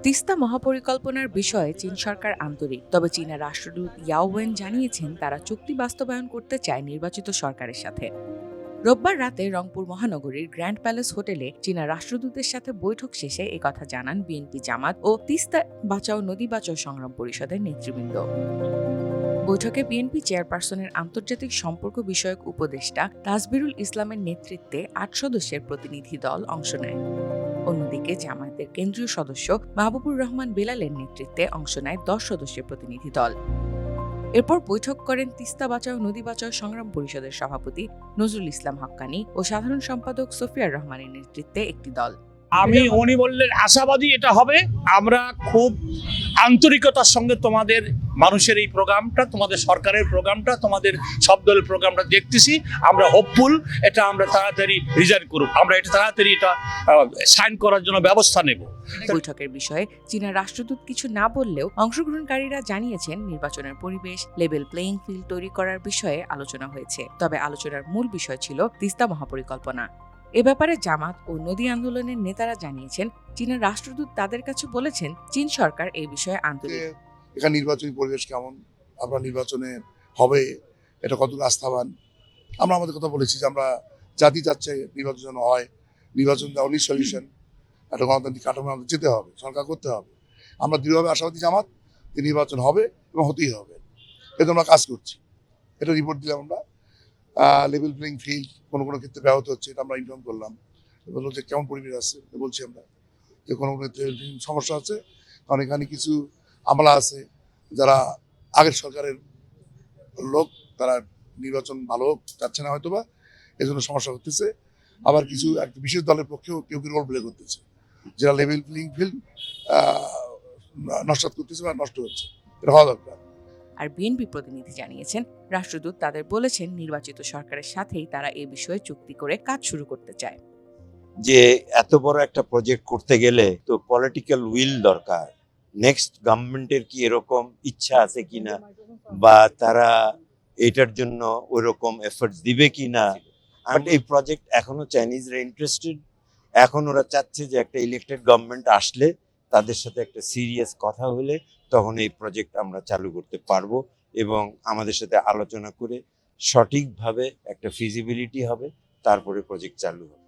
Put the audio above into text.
তিস্তা মহাপরিকল্পনার বিষয়ে চীন সরকার আন্তরিক, তবে চীনা রাষ্ট্রদূত ইয়াও ওয়েন জানিয়েছেন তারা চুক্তি বাস্তবায়ন করতে চায় নির্বাচিত সরকারের সাথে। রোববার রাতে রংপুর মহানগরীর গ্র্যান্ড প্যালেস হোটেলে চীনা রাষ্ট্রদূতের সাথে বৈঠক শেষে একথা জানান বিএনপি জামাত ও তিস্তা বাঁচাও নদী বাঁচাও সংগ্রাম পরিষদের নেতৃবৃন্দ। বৈঠকে বিএনপি চেয়ারপারসনের আন্তর্জাতিক সম্পর্ক বিষয়ক উপদেষ্টা তাসবিরুল ইসলামের নেতৃত্বে ৮ সদস্যের প্রতিনিধি দল অংশ নেয়। অন্যদিকে জামায়াতের কেন্দ্রীয় সদস্য মাহবুবুর রহমান বেলালের নেতৃত্বে অংশ নেয় ১০ সদস্যের প্রতিনিধি দল। এরপর বৈঠক করেন তিস্তা বাঁচাও নদী বাঁচাও সংগ্রাম পরিষদের সভাপতি নজরুল ইসলাম হাক্কানী ও সাধারণ সম্পাদক সফিয়ার রহমানের নেতৃত্বে একটি দল। উনি বললেন আশাবাদী এটা হবে। আমরা খুব আন্তরিকতার সঙ্গে তোমাদের মানুষের এই প্রোগ্রামটা, তোমাদের সরকারের প্রোগ্রামটা, তোমাদের সব দলের প্রোগ্রামটা দেখতেছি। আমরা হোপফুল এটা আমরা তাড়াতাড়ি রিজাইন করব, আমরা এটা তাড়াতাড়ি এটা সাইন করার জন্য ব্যবস্থা নেব। বৈঠকের বিষয়ে চীনা রাষ্ট্রদূত কিছু না বললেও অংশগ্রহণকারীরা জানিয়েছেন নির্বাচনের পরিবেশ, লেভেল প্লেইং ফিল্ড তৈরি করার বিষয়ে আলোচনা হয়েছে। তবে আলোচনার মূল বিষয় ছিল তিস্তা মহাপরিকল্পনা। এ ব্যাপারে জামাত ও নদী আন্দোলনের নেতারা জানিয়েছেন চীনা রাষ্ট্রদূত তাদের কাছে বলেছেন চীন সরকার এই বিষয়ে আন্তরিক। এখানে নির্বাচনী পরিবেশ কেমন, আমরা নির্বাচনে হবে এটা কতটুকু আস্থাবান, আমরা আমাদের কথা বলেছি যে আমরা জাতি চাচ্ছে নির্বাচন যেন হয়, নির্বাচন দ্য অনলি সলিউশন, একটা গণতান্ত্রিক কাঠামো আমাদের যেতে হবে, সরকার করতে হবে। আমরা দৃঢ়ভাবে আশাবাদী জামাত যে নির্বাচন হবে এবং হতেই হবে, এতে আমরা কাজ করছি। এটা রিপোর্ট দিলাম আমরা। লেভেল প্লেইং ফিল্ড কোনো কোনো ক্ষেত্রে ব্যাহত হচ্ছে, এটা আমরা ইনফর্ম করলাম। বললো যে কেমন পরিবেশ আছে, বলছি আমরা যে কোনো ক্ষেত্রে সমস্যা আছে, কারণ এখানে কিছু আমলা আছে যারা আগের সরকারের লোক, তারা নির্বাচন ভালো যাচ্ছে না হয়তো বা এজন্য সমস্যা হতেছে। আবার কিছু একটা বিশেষ দলের পক্ষেও কেউ কেউ রোল প্লে করতেছে, যারা লেভেল প্লেইং ফিল্ড নষ্ট করতেছে বা নষ্ট হচ্ছে, এটা হওয়া দরকার। আর বিএনপি প্রতিনিধি জানিয়েছেন রাষ্ট্রদূত তাদের বলেছেন নির্বাচিত সরকারের সাথেই তারা এই বিষয়ে চুক্তি করে কাজ শুরু করতে চায়। যে এত বড় একটা প্রজেক্ট করতে গেলে তো পলিটিক্যাল উইল দরকার। নেক্সট গভর্নমেন্টের কি এরকম ইচ্ছা আছে কিনা, বা তারা এটার জন্য ওই রকম এফোর্টস দিবে কিনা। বাট এই প্রজেক্ট এখনো চাইনিজরা ইন্টারেস্টেড। এখন ওরা চাচ্ছে যে একটা ইলেক্টেড গভর্নমেন্ট আসলে তাদের সাথে একটা সিরিয়াস কথা হলে তখন এই প্রজেক্ট আমরা চালু করতে পারবো, এবং আমাদের সাথে আলোচনা করে সঠিকভাবে একটা ফিজিবিলিটি হবে, তারপরে প্রজেক্ট চালু হবে।